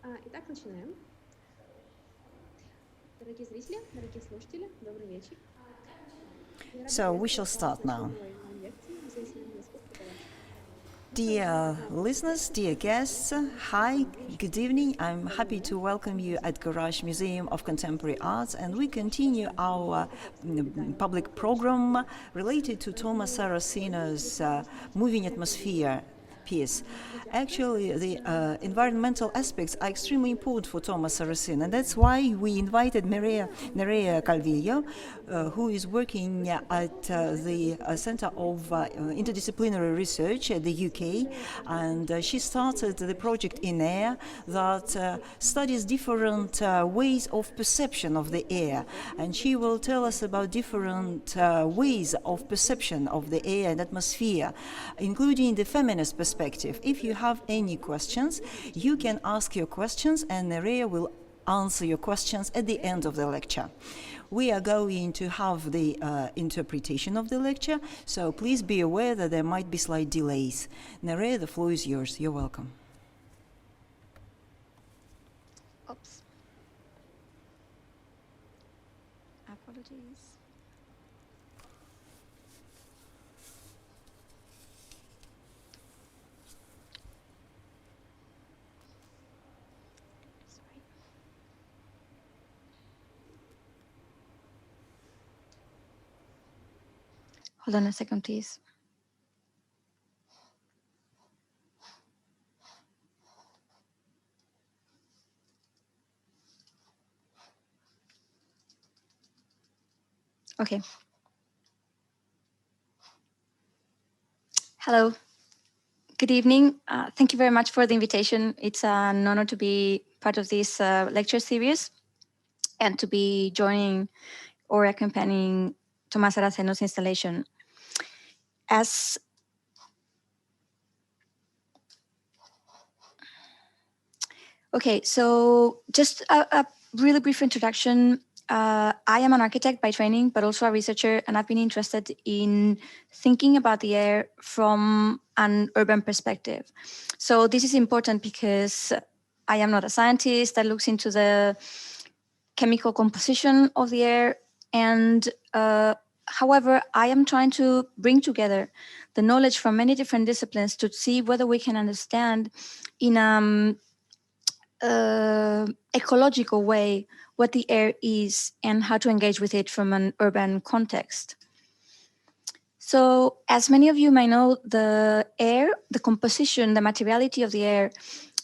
Итак, начинаем. Дорогие зрители, дорогие слушатели, добрый вечер. So we shall start now. Dear listeners, dear guests, hi, good evening. I'm happy to welcome you at Garage Museum of Contemporary Arts, and we continue our public program related to Thomas Saraceno's Moving Atmosphere piece. Actually, the environmental aspects are extremely important for Thomas Saraceno, and that's why we invited Nerea Calvillo, who is working at the Center of Interdisciplinary Research at the UK, and she started the project in air that studies different ways of perception of the air, and she will tell us about different ways of perception of the air and atmosphere, including the feminist perspective. If you have any questions, you can ask your questions, and Nerea will answer your questions at the end of the lecture. We are going to have the interpretation of the lecture, so please be aware that there might be slight delays. Nerea, the floor is yours. You're welcome. Oops. Apologies. Hold on a second, please. Okay. Hello. Good evening. Thank you very much for the invitation. It's an honor to be part of this lecture series and to be joining or accompanying Tomás Saraceno's installation. Okay, so just a really brief introduction. I am an architect by training, but also a researcher, and I've been interested in thinking about the air from an urban perspective. So this is important because I am not a scientist that looks into the chemical composition of the air, and however, I am trying to bring together the knowledge from many different disciplines to see whether we can understand in ecological way what the air is and how to engage with it from an urban context. So as many of you may know, the air, the composition, the materiality of the air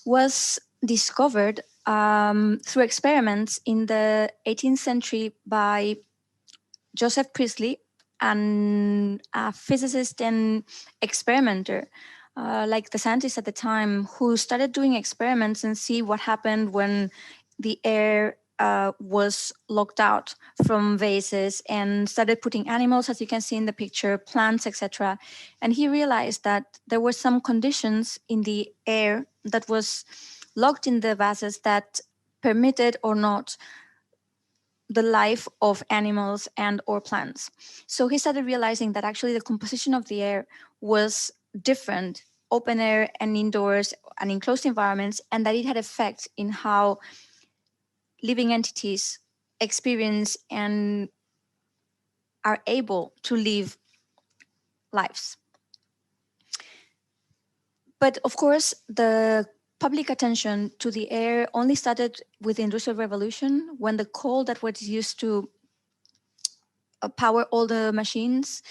was discovered through experiments in the 18th century by Joseph Priestley, and a physicist and experimenter, like the scientists at the time, who started doing experiments and see what happened when the air was locked out from vases, and started putting animals, as you can see in the picture, plants, etc. And he realized that there were some conditions in the air that was locked in the vases that permitted or not the life of animals and or plants. So he started realizing that actually the composition of the air was different, open air and indoors and enclosed environments, and that it had effects in how living entities experience and are able to live lives. But of course, the public attention to the air only started with the Industrial Revolution, when the coal that was used to power all the machines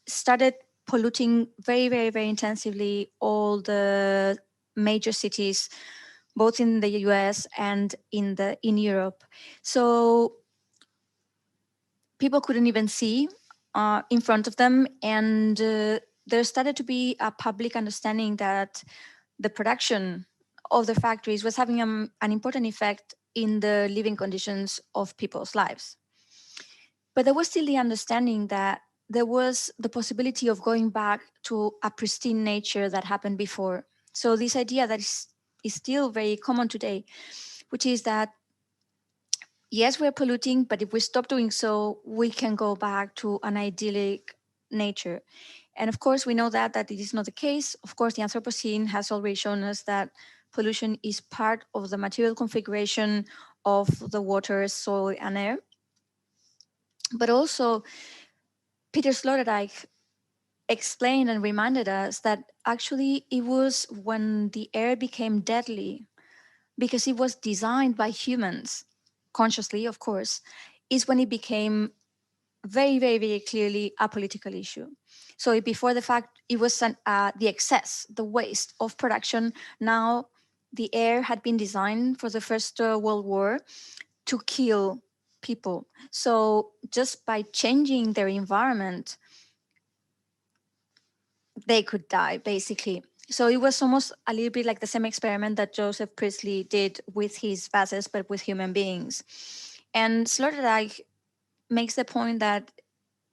started polluting very, very, very intensively all the major cities, both in the US and in Europe. So people couldn't even see in front of them, and there started to be a public understanding that the production of the factories was having an important effect in the living conditions of people's lives. But there was still the understanding that there was the possibility of going back to a pristine nature that happened before. So this idea that is still very common today, which is that, yes, we're polluting, but if we stop doing so, we can go back to an idyllic nature. And of course, we know that it is not the case. Of course, the Anthropocene has already shown us that pollution is part of the material configuration of the water, soil, and air. But also, Peter Sloterdijk explained and reminded us that actually it was when the air became deadly, because it was designed by humans, consciously, of course, is when it became very, very, very clearly a political issue. So before the fact, it was the excess, the waste of production. Now, the air had been designed for the First World War to kill people. So just by changing their environment, they could die, basically. So it was almost a little bit like the same experiment that Joseph Priestley did with his vases, but with human beings. And Sloterdijk makes the point that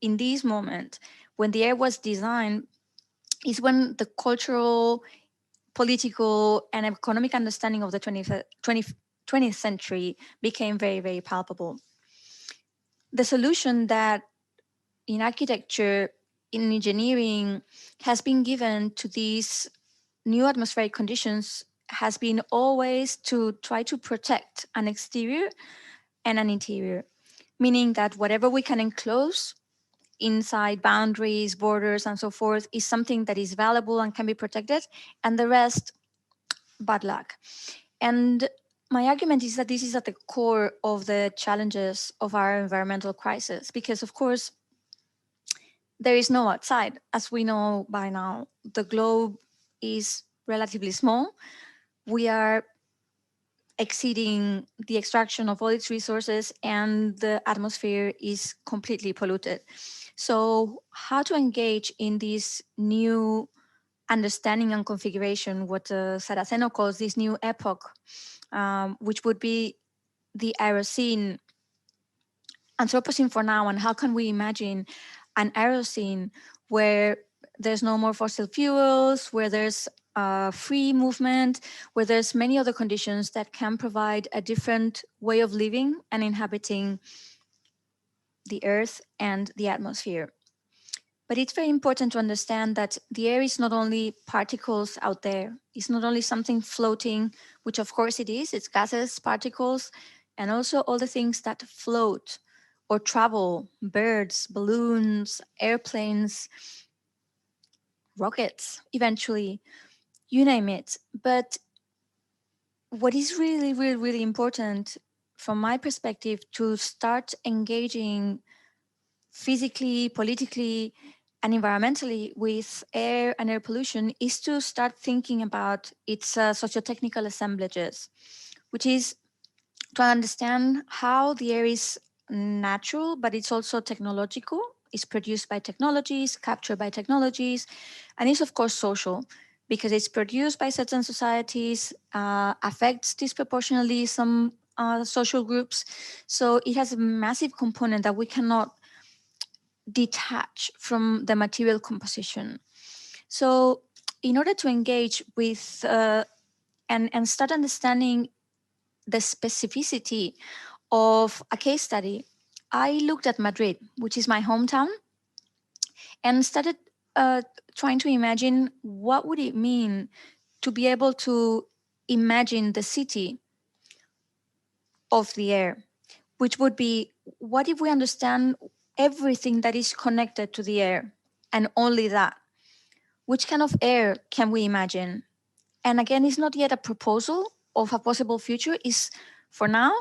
in this moment, when the air was designed, is when the cultural, political, and economic understanding of the 20th century became very, very palpable. The solution that in architecture, in engineering, has been given to these new atmospheric conditions has been always to try to protect an exterior and an interior, meaning that whatever we can enclose inside boundaries, borders, and so forth is something that is valuable and can be protected, and the rest, bad luck. And my argument is that this is at the core of the challenges of our environmental crisis, because of course, there is no outside. As we know by now, the globe is relatively small. We are exceeding the extraction of all its resources, and the atmosphere is completely polluted. So how to engage in this new understanding and configuration, what Saraceno calls this new epoch, which would be the Aerocene, Anthropocene for now, and how can we imagine an Aerocene where there's no more fossil fuels, where there's free movement, where there's many other conditions that can provide a different way of living and inhabiting the earth and the atmosphere. But it's very important to understand that the air is not only particles out there, it's not only something floating, which of course it is, it's gases, particles, and also all the things that float or travel, birds, balloons, airplanes, rockets, eventually, you name it. But what is really, really, really important from my perspective to start engaging physically, politically, and environmentally with air and air pollution is to start thinking about its socio-technical assemblages, which is to understand how the air is natural, but it's also technological. It's produced by technologies, captured by technologies, and it's of course social, because it's produced by certain societies, affects disproportionately some social groups. So it has a massive component that we cannot detach from the material composition. So in order to engage with and start understanding the specificity of a case study, I looked at Madrid, which is my hometown, and started trying to imagine what would it mean to be able to imagine the city of the air, which would be, what if we understand everything that is connected to the air and only that? Which kind of air can we imagine? And again, it's not yet a proposal of a possible future, it's for now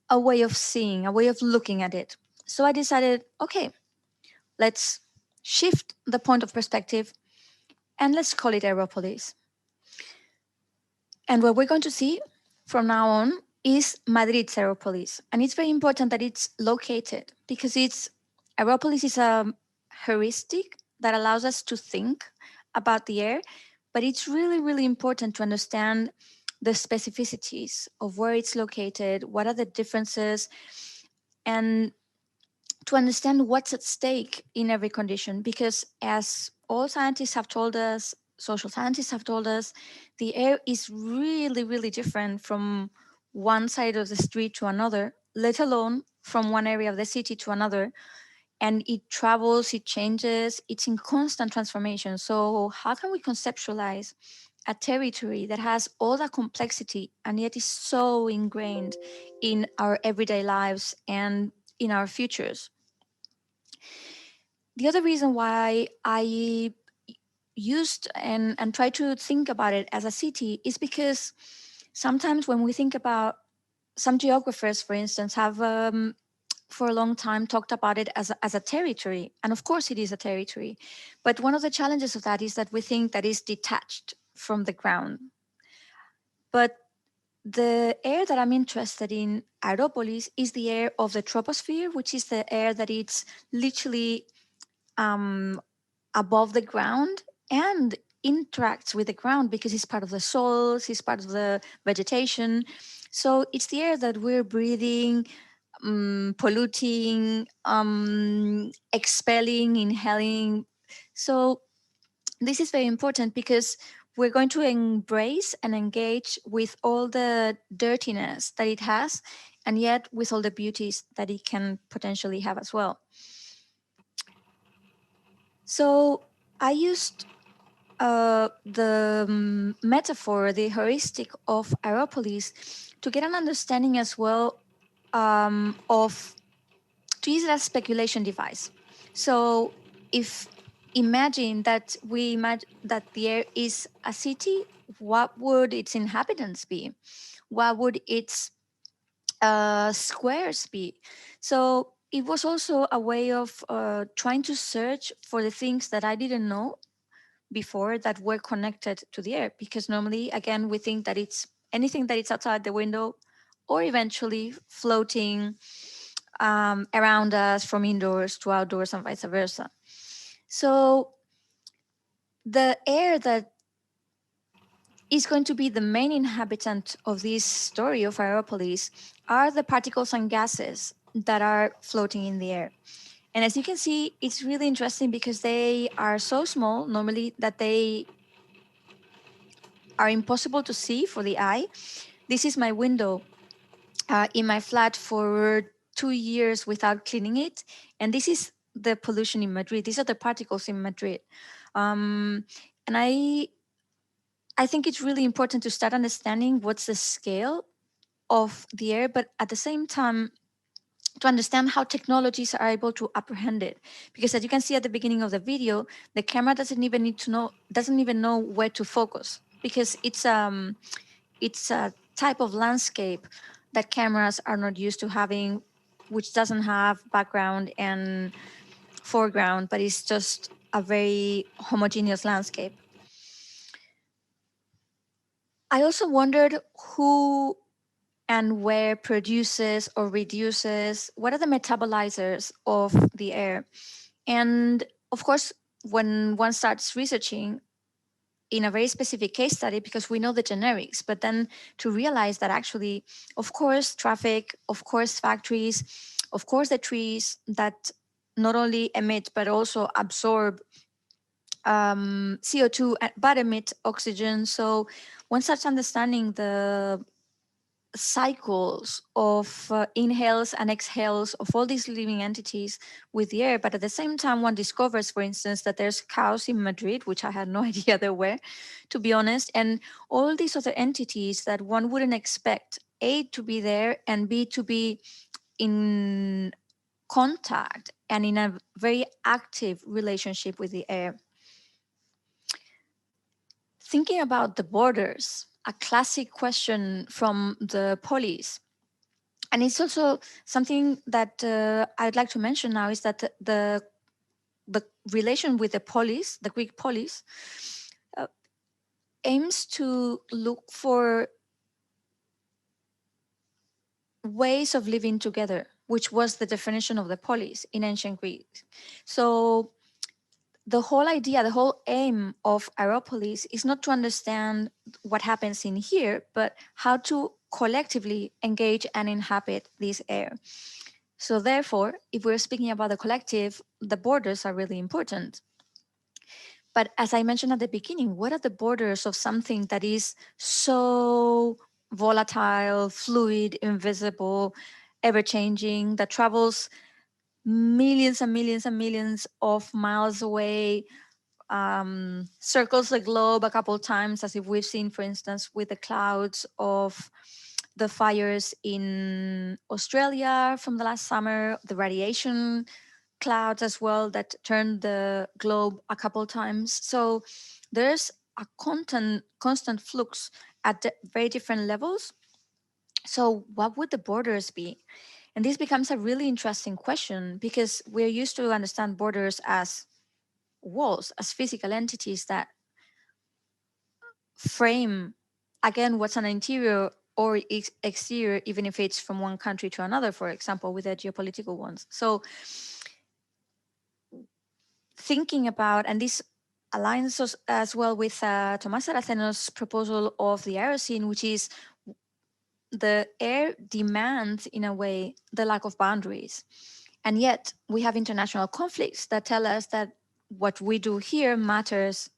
a way of seeing, a way of looking at it. So I decided, okay, let's shift the point of perspective and let's call it Aeropolis. And what we're going to see from now on is Madrid's Aeropolis. And it's very important that it's located, because Aeropolis is a heuristic that allows us to think about the air, but it's really, really important to understand the specificities of where it's located, what are the differences, and to understand what's at stake in every condition. Because as all scientists have told us, social scientists have told us, the air is really, really different from one side of the street to another, let alone from one area of the city to another. And it travels, it changes, it's in constant transformation. So how can we conceptualize a territory that has all that complexity and yet is so ingrained in our everyday lives and in our futures. The other reason why I used and try to think about it as a city is because sometimes when we think about, some geographers, for instance, have for a long time talked about it as a territory. And of course it is a territory. But one of the challenges of that is that we think that is detached from the ground. But the air that I'm interested in Aeropolis is the air of the troposphere, which is the air that it's literally above the ground and interacts with the ground because it's part of the soils, it's part of the vegetation. So it's the air that we're breathing, polluting, expelling, inhaling. So this is very important because we're going to embrace and engage with all the dirtiness that it has, and yet with all the beauties that it can potentially have as well. So I used the metaphor, the heuristic of Aeropolis to get an understanding as well of, to use it as a speculation device. So if imagine that that the air is a city, what would its inhabitants be? What would its squares be? So it was also a way of trying to search for the things that I didn't know before that were connected to the air, because normally, again, we think that it's anything that is outside the window or eventually floating around us from indoors to outdoors and vice versa. So the air that is going to be the main inhabitant of this story of Aeropolis are the particles and gases that are floating in the air. And as you can see, it's really interesting because they are so small normally that they are impossible to see for the eye. This is my window in my flat for 2 years without cleaning it. And this is the pollution in Madrid. These are the particles in Madrid. And I think it's really important to start understanding what's the scale of the air, but at the same time, to understand how technologies are able to apprehend it. Because as you can see at the beginning of the video, the camera doesn't even know where to focus, because it's a type of landscape that cameras are not used to having, which doesn't have background and foreground, but it's just a very homogeneous landscape. I also wondered who and where produces or reduces, what are the metabolizers of the air? And of course, when one starts researching in a very specific case study, because we know the generics, but then to realize that actually, of course, traffic, of course, factories, of course, the trees that not only emit but also absorb CO2 but emit oxygen. So one starts understanding the cycles of inhales and exhales of all these living entities with the air. But at the same time, one discovers, for instance, that there's cows in Madrid, which I had no idea there were, to be honest, and all these other entities that one wouldn't expect, A, to be there, and B, to be in contact and in a very active relationship with the air. Thinking about the borders, a classic question from the police. And it's also something that I'd like to mention now, is that the relation with the polis, the Greek polis, aims to look for ways of living together, which was the definition of the polis in ancient Greece. So the whole idea, the whole aim of Aeropolis is not to understand what happens in here, but how to collectively engage and inhabit this air. So therefore, if we're speaking about the collective, the borders are really important. But as I mentioned at the beginning, what are the borders of something that is so volatile, fluid, invisible, ever-changing, that travels millions and millions and millions of miles away, circles the globe a couple times, as if we've seen, for instance, with the clouds of the fires in Australia from the last summer, the radiation clouds as well that turned the globe a couple times. So there's a constant flux at very different levels. So what would the borders be? And this becomes a really interesting question, because we're used to understand borders as walls, as physical entities that frame, again, what's an interior or exterior, even if it's from one country to another, for example, with the geopolitical ones. So thinking about, and this aligns as well with Tomás Saraceno's proposal of the Aeroscene, which is the air demands, in a way, the lack of boundaries. And yet we have international conflicts that tell us that what we do here matters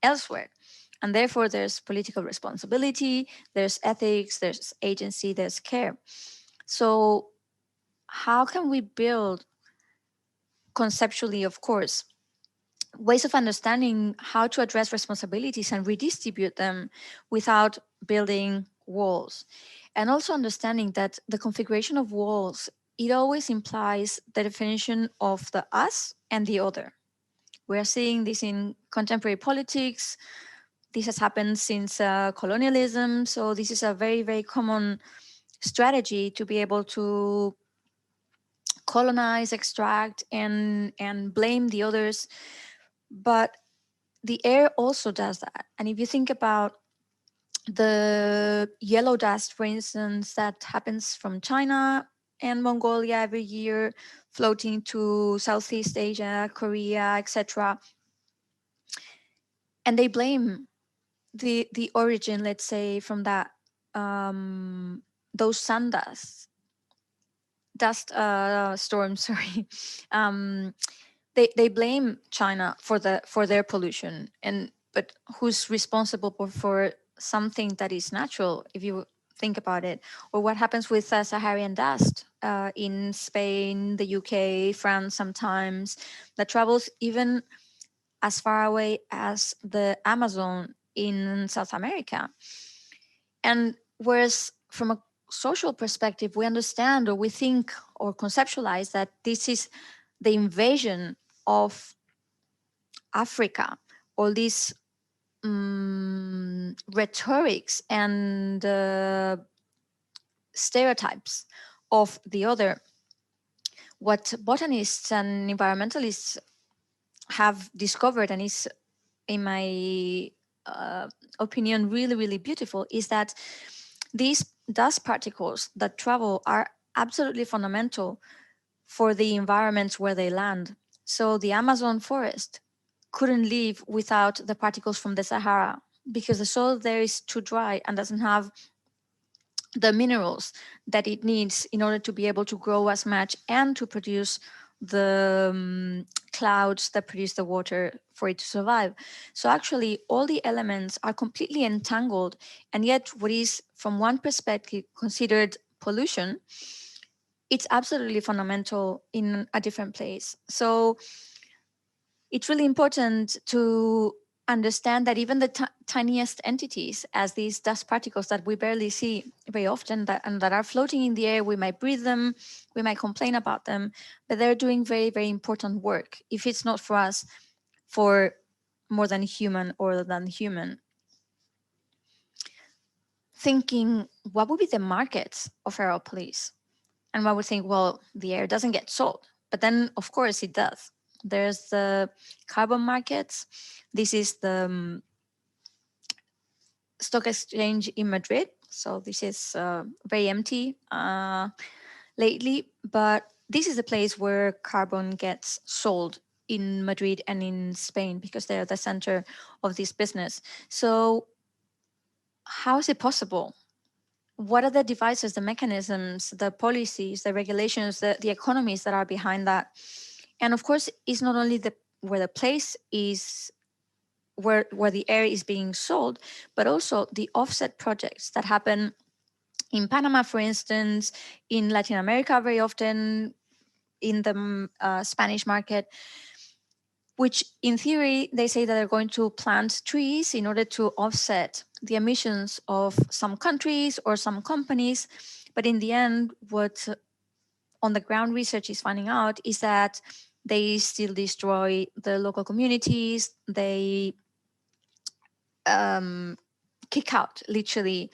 elsewhere. And therefore there's political responsibility, there's ethics, there's agency, there's care. So how can we build conceptually, of course, ways of understanding how to address responsibilities and redistribute them without building walls? And also understanding that the configuration of walls, it always implies the definition of the us and the other. We're seeing this in contemporary politics. This has happened since colonialism. So this is a very, very common strategy to be able to colonize, extract, and blame the others. But the air also does that. And if you think about the yellow dust, for instance, that happens from China and Mongolia every year, floating to Southeast Asia, Korea, etc., and they blame the origin, let's say, from that those sun dust storms. Sorry, they blame China for their pollution, but who's responsible for something that is natural, if you think about it? Or what happens with Saharan dust in Spain, the UK, France, sometimes, that travels even as far away as the Amazon in South America. And whereas from a social perspective, we understand, or we think, or conceptualize that this is the invasion of Africa, all these rhetorics and stereotypes of the other. What botanists and environmentalists have discovered, and is, in my opinion, really, really beautiful, is that these dust particles that travel are absolutely fundamental for the environments where they land. So the Amazon forest couldn't live without the particles from the Sahara, because the soil there is too dry and doesn't have the minerals that it needs in order to be able to grow as much and to produce the clouds that produce the water for it to survive. So actually all the elements are completely entangled, and yet what is from one perspective considered pollution, it's absolutely fundamental in a different place. So it's really important to understand that even the tiniest entities, as these dust particles that we barely see very often, and that are floating in the air, we might breathe them, we might complain about them, but they're doing very, very important work, if it's not for us, for more than human or than human. Thinking, what would be the markets of Aeropolis? And one would think, well, the air doesn't get sold. But then, of course, it does. There's the carbon markets. This is the stock exchange in Madrid. So this is very empty lately, but this is a place where carbon gets sold in Madrid and in Spain, because they're the center of this business. So how is it possible? What are the devices, the mechanisms, the policies, the regulations, the economies that are behind that? And of course, it's not only where the place is, where the air is being sold, but also the offset projects that happen in Panama, for instance, in Latin America very often, in the Spanish market. which in theory, they say that they're going to plant trees in order to offset the emissions of some countries or some companies. But in the end, what on the ground research is finding out is that they still destroy the local communities. They kick out literally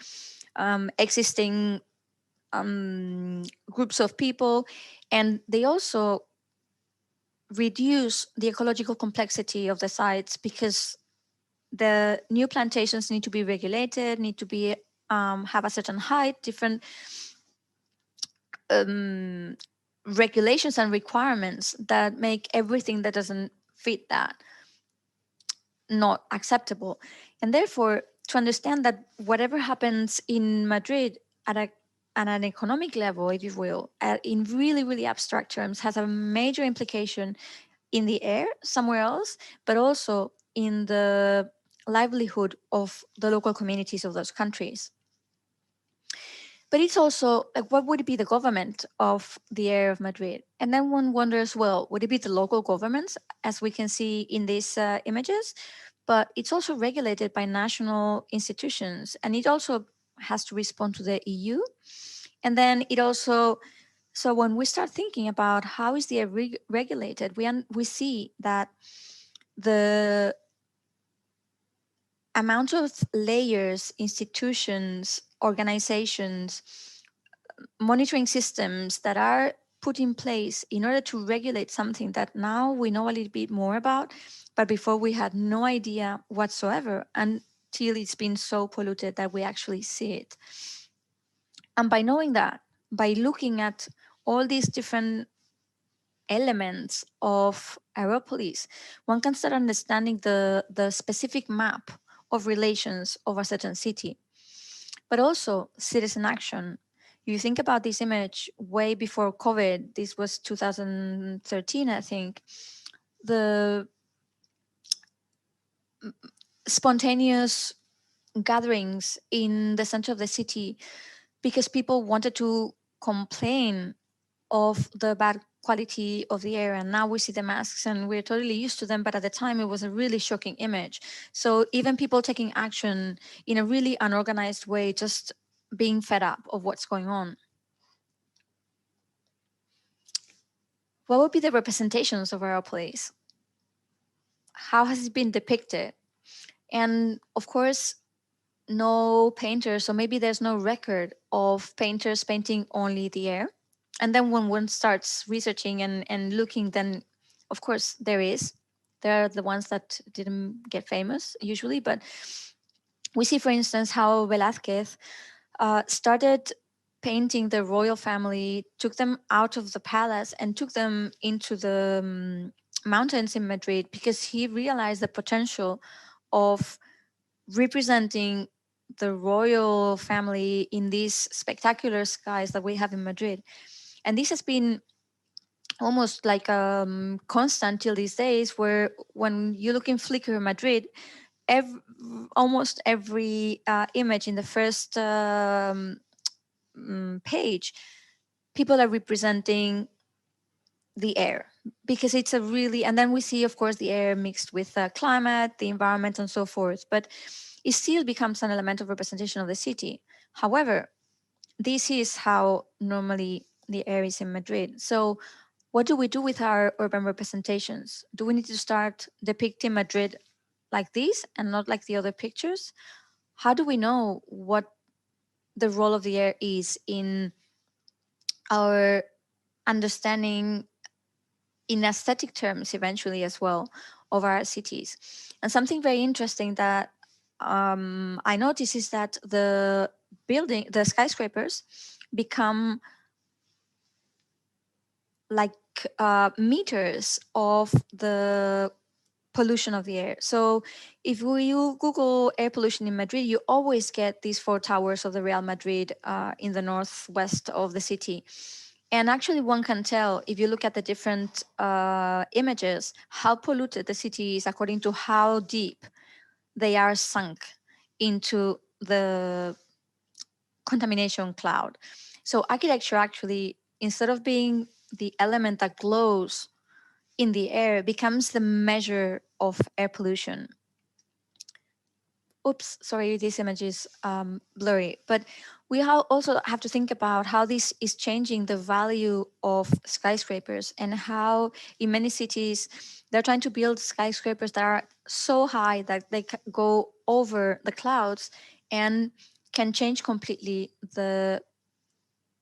existing groups of people, and they also reduce the ecological complexity of the sites because the new plantations need to be regulated, need to be have a certain height, different regulations and requirements that make everything that doesn't fit that not acceptable. And therefore, to understand that whatever happens in Madrid at an economic level, if you will, in really, really abstract terms, has a major implication in the air somewhere else, but also in the livelihood of the local communities of those countries. But it's also like, what would be the government of the area of Madrid? And then one wonders, well, would it be the local governments, as we can see in these images? But it's also regulated by national institutions, and it also has to respond to the EU. And then it also, so when we start thinking about how is the air regulated, we see that the amount of layers, institutions, organizations, monitoring systems that are put in place in order to regulate something that now we know a little bit more about, but before we had no idea whatsoever until it's been so polluted that we actually see it. And by knowing that, by looking at all these different elements of Aeropolis, one can start understanding the specific map of relations of a certain city, but also citizen action. You think about this image way before COVID, this was 2013, I think, the spontaneous gatherings in the center of the city because people wanted to complain of the bad quality of the air. And now we see the masks and we're totally used to them. But at the time, it was a really shocking image. So even people taking action in a really unorganized way, just being fed up of what's going on. What would be the representations of our place? How has it been depicted? And of course, no painters, so maybe there's no record of painters painting only the air. And then when one starts researching and looking, then of course there is. There are the ones that didn't get famous usually, but we see, for instance, how Velázquez started painting the royal family, took them out of the palace and took them into the mountains in Madrid because he realized the potential of representing the royal family in these spectacular skies that we have in Madrid. And this has been almost like constant till these days, where when you look in Flickr Madrid, almost every image in the first page, people are representing the air because it's a really, and then we see, of course, the air mixed with climate, the environment, and so forth. But it still becomes an element of representation of the city. However, this is how normally the air is in Madrid. So what do we do with our urban representations? Do we need to start depicting Madrid like this and not like the other pictures? How do we know what the role of the air is in our understanding in aesthetic terms eventually as well of our cities? And something very interesting that I notice is that the skyscrapers become like meters of the pollution of the air. So if you Google air pollution in Madrid, you always get these four towers of the Real Madrid in the northwest of the city. And actually one can tell if you look at the different images, how polluted the city is according to how deep they are sunk into the contamination cloud. So architecture actually, instead of being the element that glows in the air becomes the measure of air pollution. Oops, sorry, this image is blurry, but we also have to think about how this is changing the value of skyscrapers, and how in many cities they're trying to build skyscrapers that are so high that they go over the clouds and can change completely the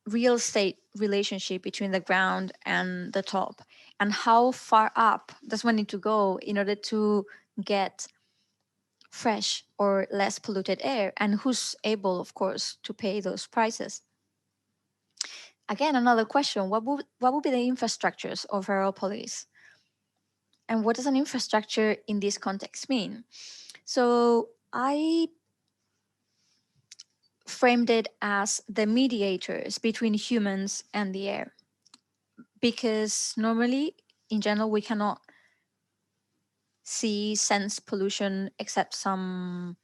real estate relationship between the ground and the top, and how far up does one need to go in order to get fresh or less polluted air, and who's able, of course, to pay those prices. Again, another question: what would be the infrastructures of Aeropolis, and what does an infrastructure in this context mean? So I framed it as the mediators between humans and the air, because normally, in general, we cannot see, sense pollution except some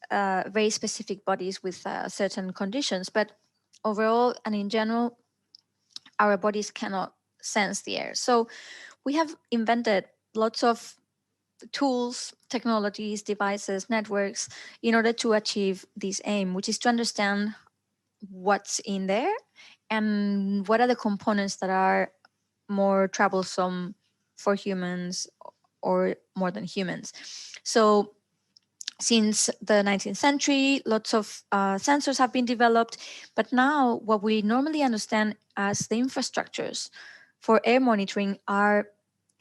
very specific bodies with certain conditions. But overall and in general, our bodies cannot sense the air. So we have invented lots of tools, technologies, devices, networks in order to achieve this aim, which is to understand what's in there and what are the components that are more troublesome for humans or more than humans. So since the 19th century, lots of sensors have been developed, but now what we normally understand as the infrastructures for air monitoring are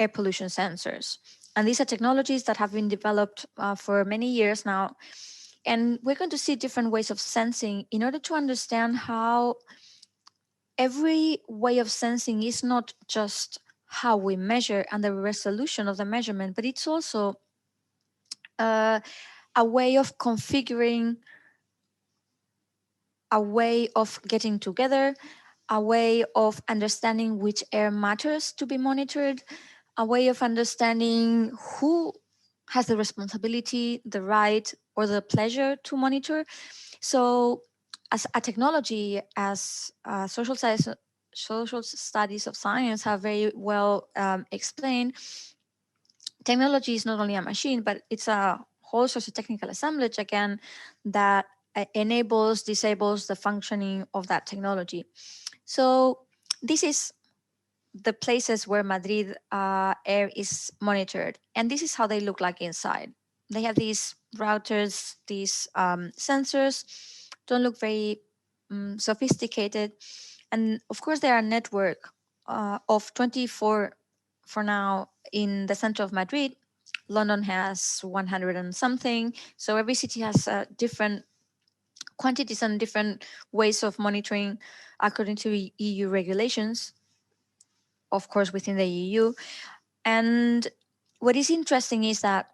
air pollution sensors. And these are technologies that have been developed for many years now. And we're going to see different ways of sensing in order to understand how every way of sensing is not just how we measure and the resolution of the measurement, but it's also a way of configuring, a way of getting together, a way of understanding which air matters to be monitored, a way of understanding who has the responsibility, the right, or the pleasure to monitor. So, as a technology, as social studies of science have very well explained, technology is not only a machine, but it's a whole socio-technical assemblage again that enables, disables the functioning of that technology. So this is the places where Madrid air is monitored, and this is how they look like inside. They have these routers, these sensors, don't look very sophisticated, and of course there are a network of 24 for now in the center of Madrid. London has 100 and something. So every city has different quantities and different ways of monitoring according to EU regulations, of course, within the EU. And what is interesting is that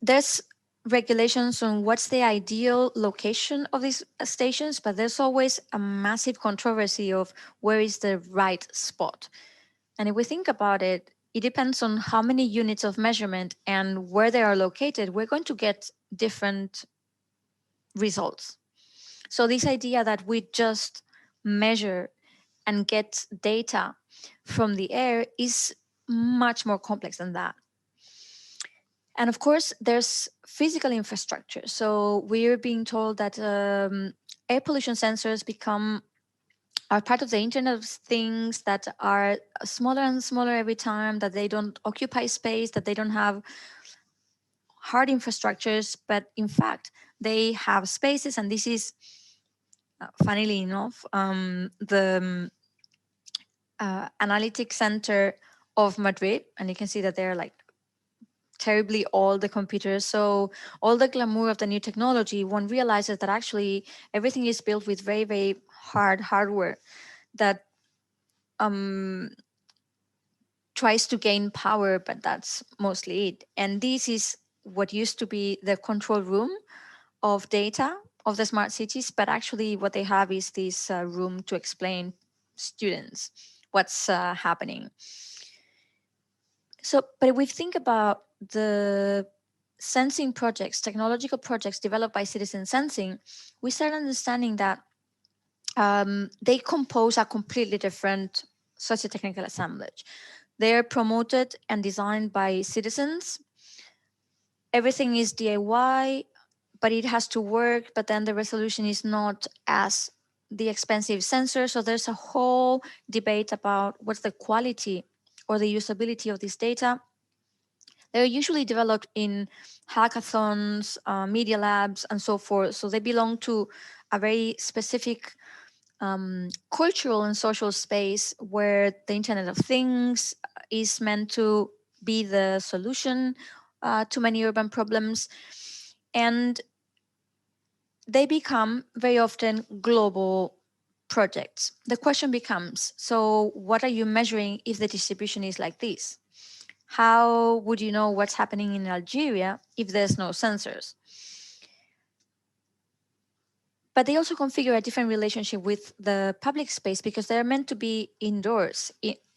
there's regulations on what's the ideal location of these stations, but there's always a massive controversy of where is the right spot. And if we think about it, it depends on how many units of measurement and where they are located, we're going to get different results. So this idea that we just measure and get data from the air is much more complex than that. And of course, there's physical infrastructure. So we're being told that air pollution sensors are part of the Internet of Things that are smaller and smaller every time, that they don't occupy space, that they don't have hard infrastructures, but in fact, they have spaces. And this is, funnily enough, the analytic center of Madrid. And you can see that they're like terribly old, the computers. So all the glamour of the new technology, one realizes that actually everything is built with very, very hard hardware that tries to gain power, but that's mostly it. And this is what used to be the control room of data of the smart cities, but actually what they have is this room to explain students what's happening. So, but if we think about the sensing projects, technological projects developed by citizen sensing, we start understanding that they compose a completely different socio-technical assemblage. They are promoted and designed by citizens. Everything is DIY, but it has to work, but then the resolution is not as the expensive sensor. So there's a whole debate about what's the quality or the usability of this data. They're usually developed in hackathons, media labs, and so forth. So they belong to a very specific cultural and social space where the Internet of Things is meant to be the solution to many urban problems. And they become very often global projects. The question becomes, so what are you measuring if the distribution is like this? How would you know what's happening in Algeria if there's no sensors? But they also configure a different relationship with the public space because they're meant to be indoors,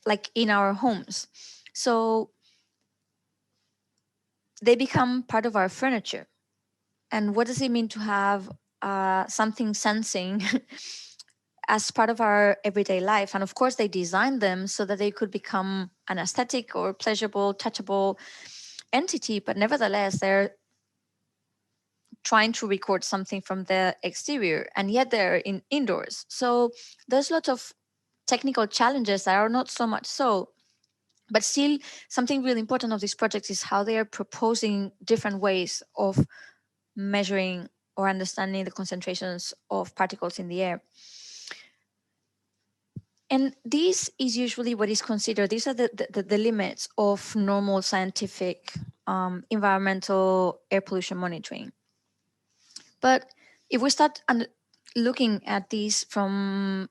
like in our homes. So they become part of our furniture. And what does it mean to have something sensing as part of our everyday life? And of course, they designed them so that they could become an aesthetic or pleasurable, touchable entity, but nevertheless, they're trying to record something from the exterior, and yet they're indoors. So there's lots of technical challenges that are not so much so, but still something really important of this project is how they are proposing different ways of measuring or understanding the concentrations of particles in the air. And this is usually what is considered, these are the limits of normal scientific environmental air pollution monitoring. But if we start looking at these from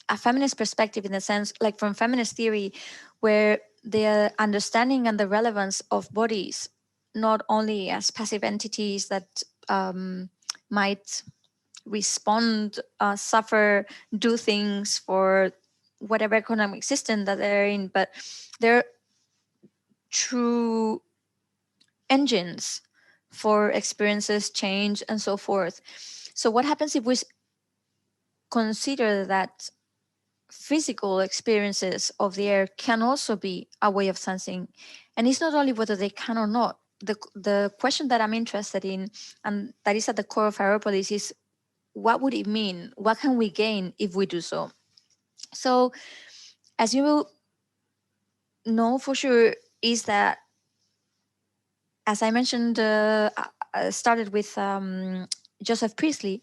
a feminist perspective, in the sense, like from feminist theory, where the understanding and the relevance of bodies, not only as passive entities that might respond, suffer, do things for whatever economic system that they're in, but they're true engines for experiences, change, and so forth. So what happens if we consider that physical experiences of the air can also be a way of sensing? And it's not only whether they can or not. The question that I'm interested in, and that is at the core of Aeropolis, is what would it mean? What can we gain if we do so? So, as you will know for sure, is that, as I mentioned, I started with Joseph Priestley,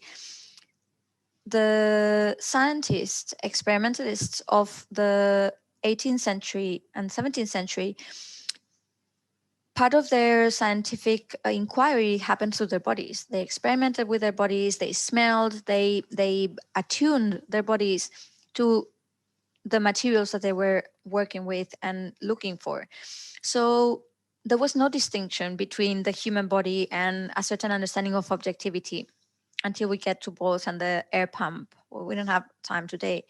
the scientists, experimentalists of the 18th century and 17th century, part of their scientific inquiry happened through their bodies. They experimented with their bodies, they smelled, they attuned their bodies to the materials that they were working with and looking for. So there was no distinction between the human body and a certain understanding of objectivity until we get to Bose and the air pump. Well, we don't have time today.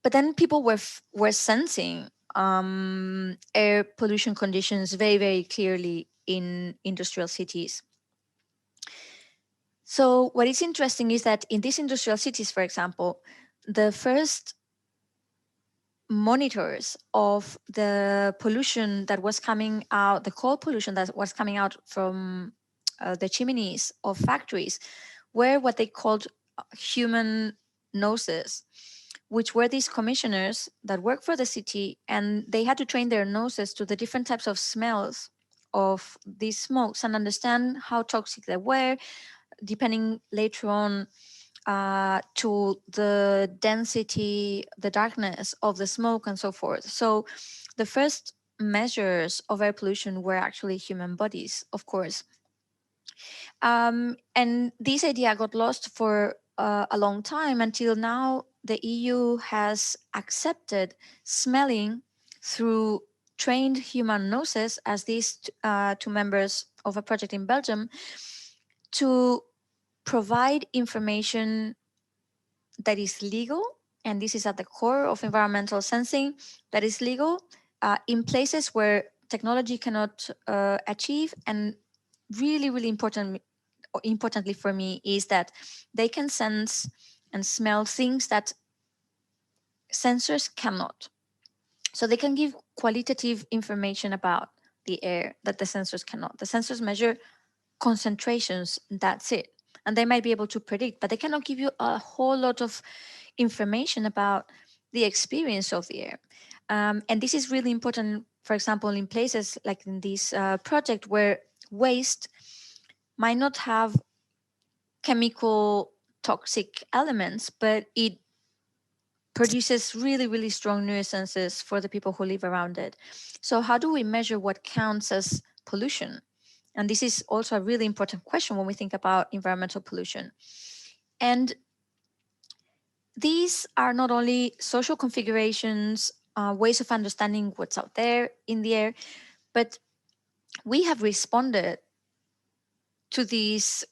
But then people were sensing air pollution conditions very, very clearly in industrial cities. So what is interesting is that in these industrial cities, for example, the first monitors of the pollution that was coming out, the coal pollution that was coming out from the chimneys of factories, were what they called human noses, which were these commissioners that worked for the city, and they had to train their noses to the different types of smells of these smokes and understand how toxic they were, depending later on to the density, the darkness of the smoke, and so forth. So the first measures of air pollution were actually human bodies, of course. And this idea got lost for a long time until now. The EU has accepted smelling through trained human noses, as these two members of a project in Belgium, to provide information that is legal, and this is at the core of environmental sensing, that is legal in places where technology cannot achieve. And really, really importantly for me is that they can sense and smell things that sensors cannot. So they can give qualitative information about the air that the sensors cannot. The sensors measure concentrations, that's it. And they might be able to predict, but they cannot give you a whole lot of information about the experience of the air. And this is really important, for example, in places like in this project where waste might not have chemical toxic elements, but it produces really, really strong nuisances for the people who live around it. So how do we measure what counts as pollution? And this is also a really important question when we think about environmental pollution. And these are not only social configurations, ways of understanding what's out there in the air, but we have responded to these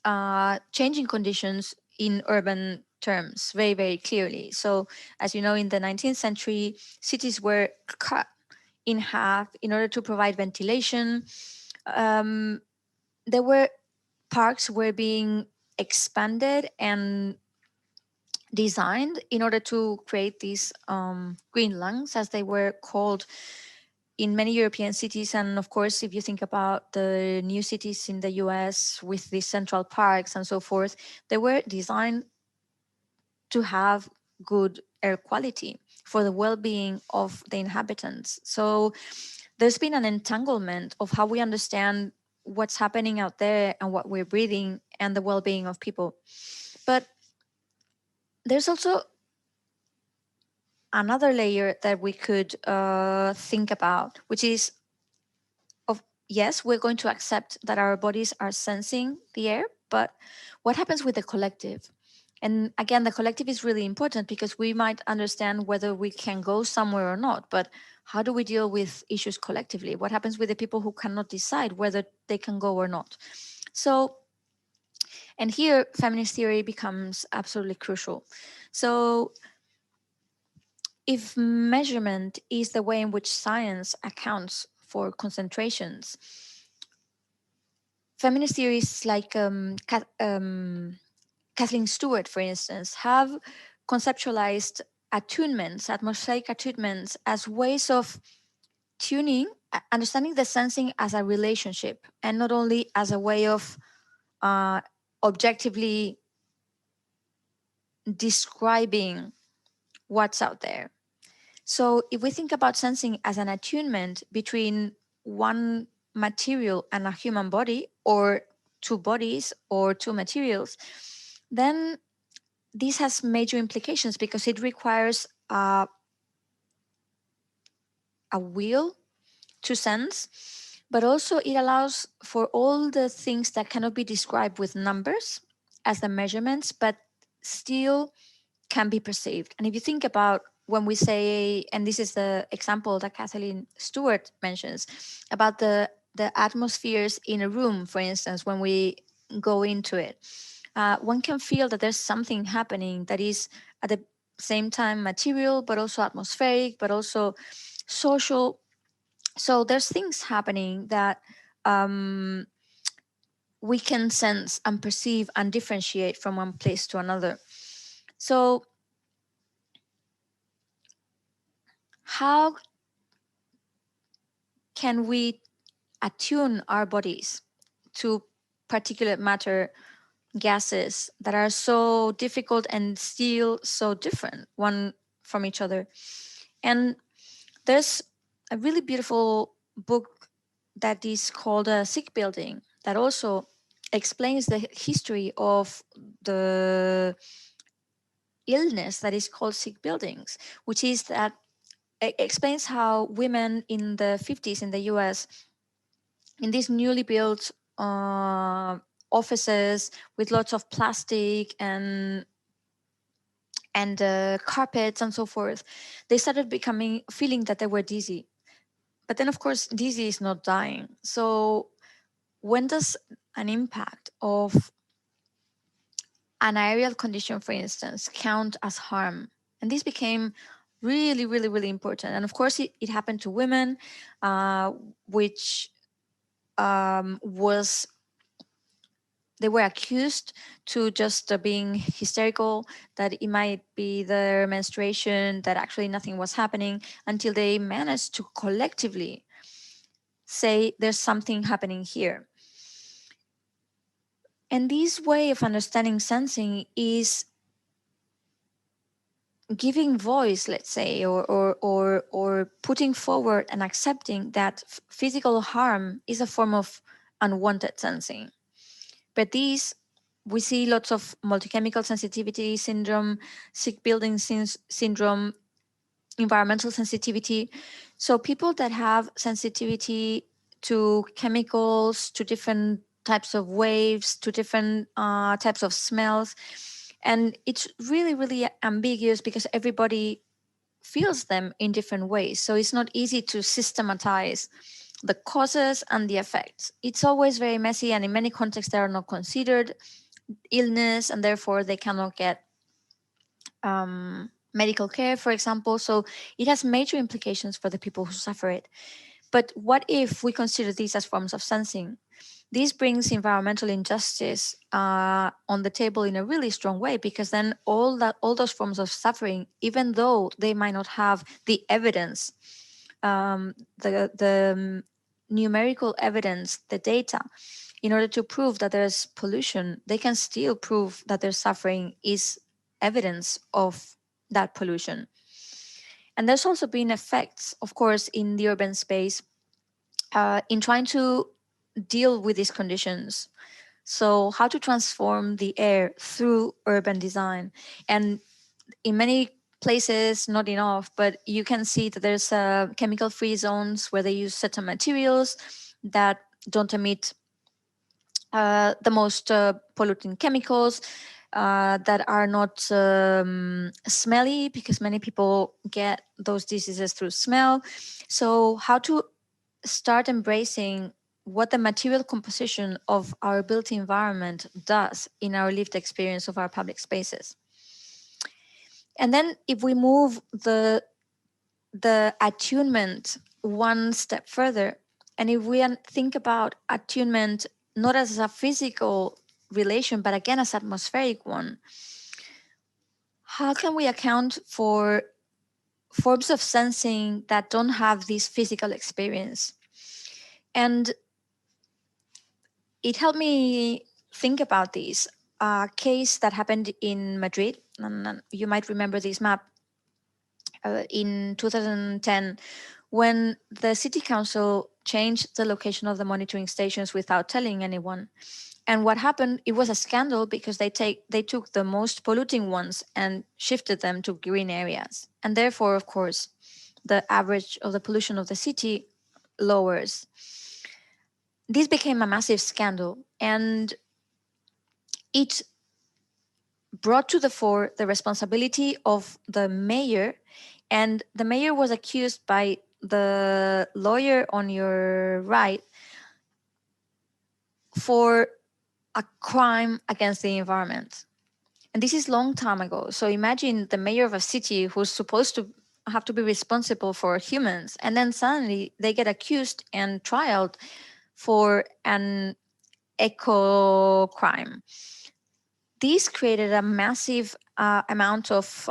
changing conditions in urban terms very, very clearly. So, as you know, in the 19th century, cities were cut in half in order to provide ventilation. There were parks were being expanded and designed in order to create these green lungs, as they were called in many European cities. And of course, if you think about the new cities in the US with these central parks and so forth, they were designed to have good air quality for the well-being of the inhabitants. So there's been an entanglement of how we understand what's happening out there and what we're breathing and the well-being of people. But there's also another layer that we could think about, which is of yes, we're going to accept that our bodies are sensing the air, but what happens with the collective? And again, the collective is really important because we might understand whether we can go somewhere or not, but how do we deal with issues collectively? What happens with the people who cannot decide whether they can go or not? So, and here feminist theory becomes absolutely crucial. So if measurement is the way in which science accounts for concentrations, feminist theories like Kathleen Stewart, for instance, have conceptualized attunements, atmospheric attunements, as ways of tuning, understanding the sensing as a relationship and not only as a way of objectively describing what's out there. So if we think about sensing as an attunement between one material and a human body, or two bodies or two materials, then this has major implications because it requires a will to sense, but also it allows for all the things that cannot be described with numbers as the measurements, but still can be perceived. And if you think about when we say, and this is the example that Kathleen Stewart mentions about the atmospheres in a room, for instance, when we go into it, one can feel that there's something happening that is at the same time material, but also atmospheric, but also social. So there's things happening that we can sense and perceive and differentiate from one place to another. So how can we attune our bodies to particulate matter gases that are so difficult and still so different one from each other? And there's a really beautiful book that is called Sick Building that also explains the history of the illness that is called sick buildings, which is that it explains how women in the 50s in the US, in these newly built offices with lots of plastic and carpets and so forth, they started feeling that they were dizzy. But then, of course, dizzy is not dying. So when does an impact of an aerial condition, for instance, count as harm? And this became really, really, really important. And of course, it happened to women, which was they were accused to just being hysterical, that it might be their menstruation, that actually nothing was happening, until they managed to collectively say there's something happening here. And this way of understanding sensing is giving voice, let's say, or putting forward and accepting that physical harm is a form of unwanted sensing. But these, we see lots of multi-chemical sensitivity syndrome, sick building syndrome, environmental sensitivity. So people that have sensitivity to chemicals, to different types of waves, to different types of smells. And it's really, really ambiguous because everybody feels them in different ways. So it's not easy to systematize the causes and the effects. It's always very messy, and in many contexts, they are not considered illness, and therefore they cannot get medical care, for example. So it has major implications for the people who suffer it. But what if we consider these as forms of sensing? This brings environmental injustice on the table in a really strong way, because then all those forms of suffering, even though they might not have the evidence, the numerical evidence, the data, in order to prove that there's pollution, they can still prove that their suffering is evidence of that pollution. And there's also been effects, of course, in the urban space in trying to deal with these conditions. So how to transform the air through urban design. And in many places, not enough, but you can see that there's chemical-free zones where they use certain materials that don't emit the most polluting chemicals, that are not smelly, because many people get those diseases through smell. So how to start embracing what the material composition of our built environment does in our lived experience of our public spaces. And then if we move the attunement one step further, and if we think about attunement not as a physical relation, but again as atmospheric one, how can we account for forms of sensing that don't have this physical experience? And it helped me think about this case that happened in Madrid. And you might remember this map in 2010, when the city council changed the location of the monitoring stations without telling anyone. And what happened, it was a scandal, because they took the most polluting ones and shifted them to green areas. And therefore, of course, the average of the pollution of the city lowers. This became a massive scandal, and it brought to the fore the responsibility of the mayor. And the mayor was accused by the lawyer on your right for a crime against the environment. And this is a long time ago. So imagine the mayor of a city who's supposed to have to be responsible for humans, and then suddenly they get accused and trialed for an eco crime. This created a massive amount of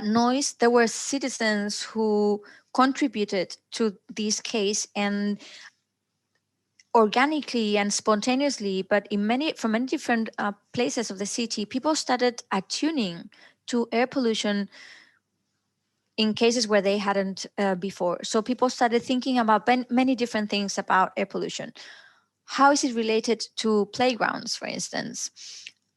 noise. There were citizens who contributed to this case, and organically and spontaneously, but from many different places of the city, people started attuning to air pollution in cases where they hadn't before. So people started thinking about many different things about air pollution. How is it related to playgrounds, for instance?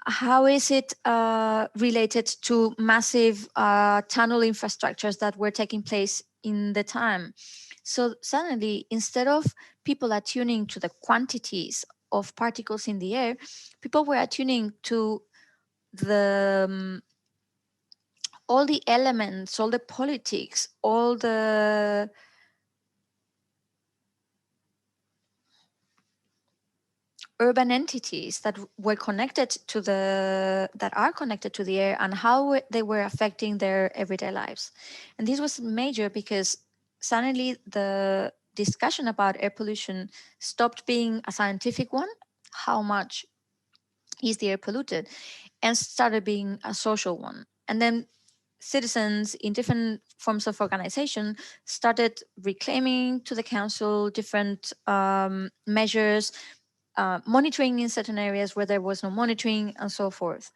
How is it related to massive tunnel infrastructures that were taking place in the time? So suddenly, instead of people attuning to the quantities of particles in the air, people were attuning to the all the elements, all the politics, all the urban entities that were connected to that are connected to the air, and how they were affecting their everyday lives. And this was major, because suddenly the discussion about air pollution stopped being a scientific one. how much is the air polluted, and started being a social one. And then citizens in different forms of organization started reclaiming to the council different measures, monitoring in certain areas where there was no monitoring, and so forth.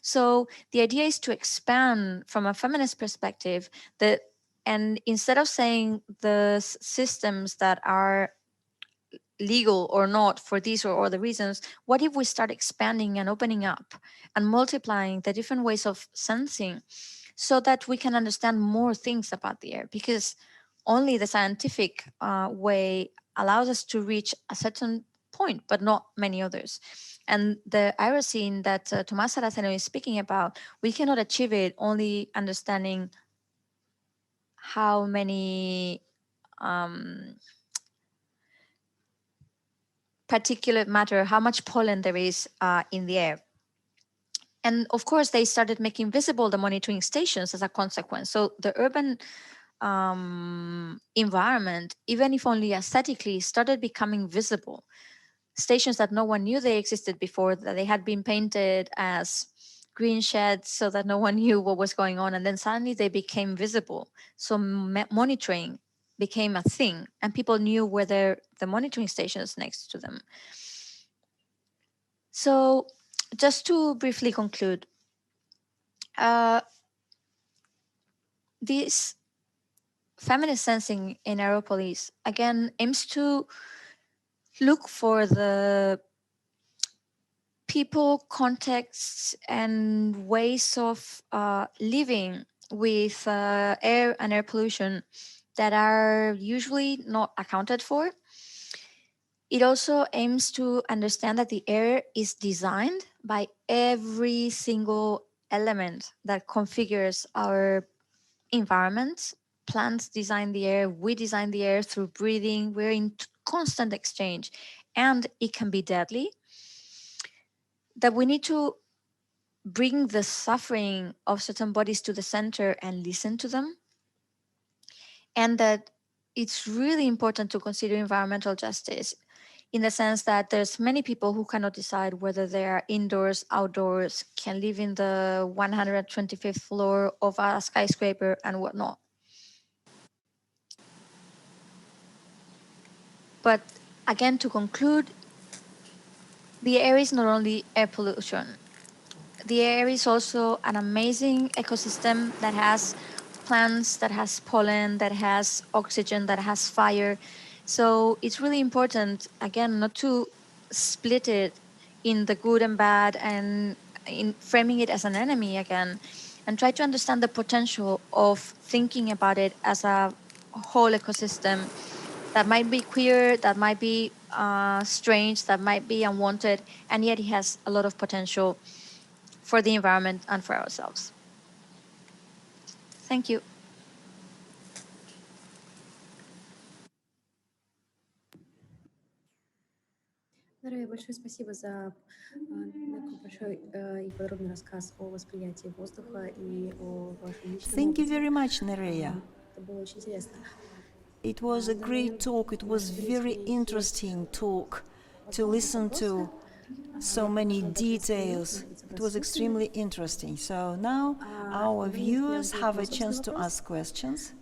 So the idea is to expand from a feminist perspective that, and instead of saying the systems that are legal or not for these or other reasons, what if we start expanding and opening up and multiplying the different ways of sensing so that we can understand more things about the air? Because only the scientific way allows us to reach a certain point, but not many others. And the iroscene that Tomás Saraceno is speaking about, we cannot achieve it only understanding how many particulate matter, how much pollen there is in the air. And of course, they started making visible the monitoring stations as a consequence. So the urban environment, even if only aesthetically, started becoming visible. Stations that no one knew they existed before, that they had been painted as green sheds so that no one knew what was going on. And then suddenly they became visible. So monitoring became a thing, and people knew whether the monitoring stations next to them. So just to briefly conclude, this feminist sensing in Aeropolis, again, aims to look for the people, contexts, and ways of living with air and air pollution that are usually not accounted for. It also aims to understand that the air is designed by every single element that configures our environment. Plants design the air, we design the air through breathing, we're in constant exchange, and it can be deadly. That we need to bring the suffering of certain bodies to the center and listen to them. And that it's really important to consider environmental justice in the sense that there's many people who cannot decide whether they are indoors, outdoors, can live in the 125th floor of a skyscraper and whatnot. But again, to conclude, the air is not only air pollution. The air is also an amazing ecosystem that has plants, that has pollen, that has oxygen, that has fire. So it's really important, again, not to split it in the good and bad and in framing it as an enemy again, and try to understand the potential of thinking about it as a whole ecosystem that might be queer, that might be strange, that might be unwanted, and yet it has a lot of potential for the environment and for ourselves. Thank you. Нерея, большое спасибо за такой большой и подробный рассказ о восприятии воздуха и о вашем личном Thank you опыте. very much, Nerea. Это было очень интересно. It was a great talk. It was very interesting talk to listen to so many details. It was extremely interesting. So now our viewers have a chance to ask questions.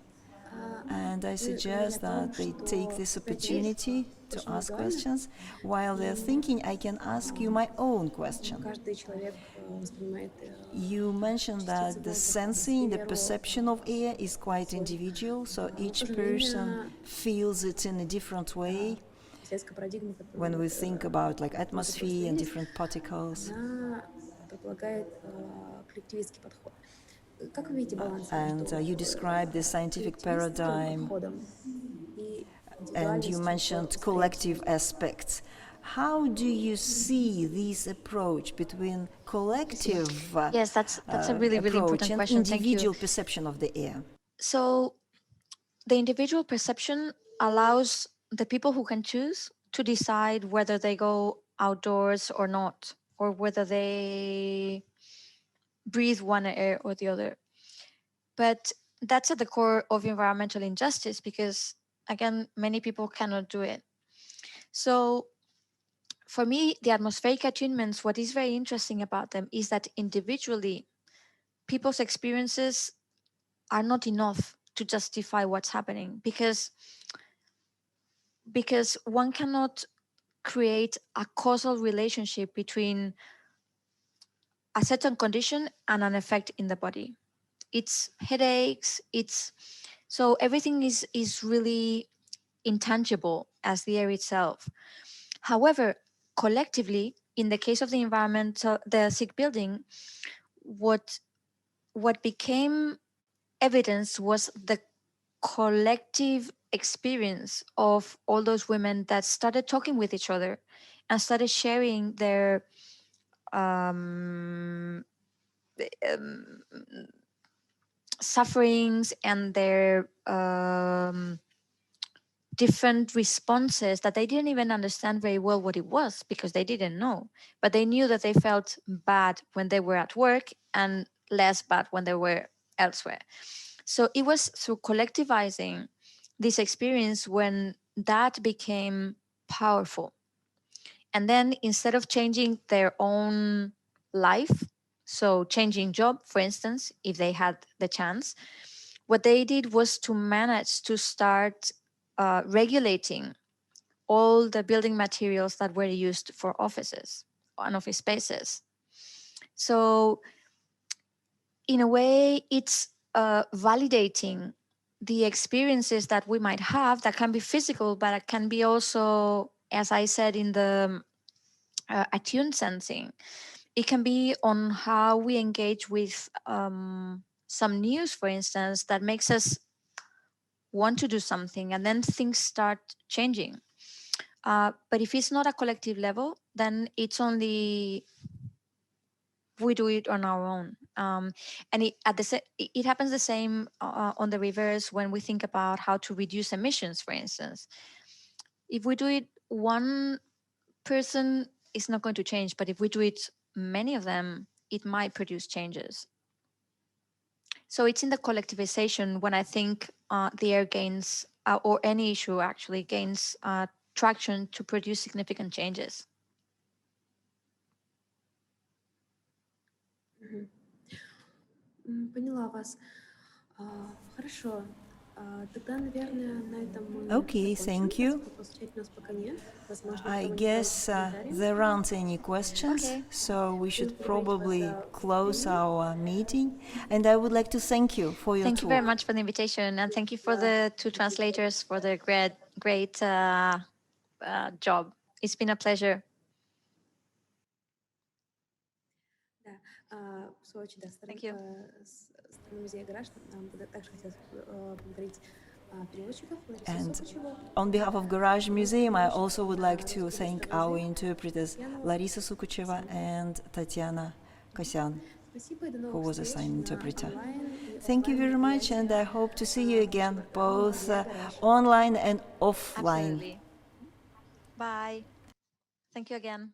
And I suggest that they take this opportunity to ask questions. While they're thinking, I can ask you my own question. Каждый человек воспринимает You mentioned that the sensing, the perception of air is quite individual, so each person feels it in a different way. сельской парадигме, When we think about like atmosphere and different particles. она предполагает коллективистский подход. Как вы видите баланс And между you described the scientific paradigm, подходом и and you mentioned collective aspects. How do you see this approach between collective Yes, that's a really, really approach important and question. Thank you. individual perception of the air? So the individual perception allows the people who can choose to decide whether they go outdoors or not, or whether they breathe one air or the other. But that's at the core of environmental injustice because, again, many people cannot do it. So for me, the atmospheric attunements, what is very interesting about them is that individually, people's experiences are not enough to justify what's happening, because one cannot create a causal relationship between a certain condition and an effect in the body. It's headaches, so everything is really intangible as the air itself. However, collectively, in the case of the environment, the sick building, what became evidence was the collective experience of all those women that started talking with each other and started sharing their um, um, sufferings and their different responses that they didn't even understand very well what it was, because they didn't know. But they knew that they felt bad when they were at work and less bad when they were elsewhere. So it was through collectivizing this experience when that became powerful. And then instead of changing their own life, so changing job, for instance, if they had the chance, what they did was to manage to start regulating all the building materials that were used for offices and office spaces. So in a way, it's validating the experiences that we might have that can be physical, but it can be also, as I said, in the attuned sensing. It can be on how we engage with some news, for instance, that makes us want to do something, and then things start changing. But if it's not a collective level, then it's only we do it on our own. And it happens the same on the reverse when we think about how to reduce emissions, for instance. If we do it one person, it's not going to change, but if we do it many of them, it might produce changes. So it's in the collectivization when I think the air gains, or any issue actually gains traction to produce significant changes. Поняла вас. Хорошо. Тогда, наверное, на этом мы Okay, закончим. thank you. Вопросов у нас пока нет. Возможно, у I кого-нибудь guess комментарии. there aren't any questions, Okay. so we should Благодарю вас probably за close выступление. our meeting. And I would like to thank you for your Thank you very talk. much for the invitation, and thank you for Да. the two translators for the great job. It's been a pleasure. Да. В свою очередь, да, Thank you. стороны музея гараж нам также хотелось поблагодарить переводчиков Ларису And Сокачеву. on behalf of Garage Museum, I also would like to thank our interpreters Larisa Sukucheva and Tatiana Kosyan, Спасибо и до who новых was встреч assigned на interpreter. онлайн и Thank you very much, and I мероприятиях hope to see you again, программы both «Музей гараж». online and offline. Absolutely. Bye. Thank you again.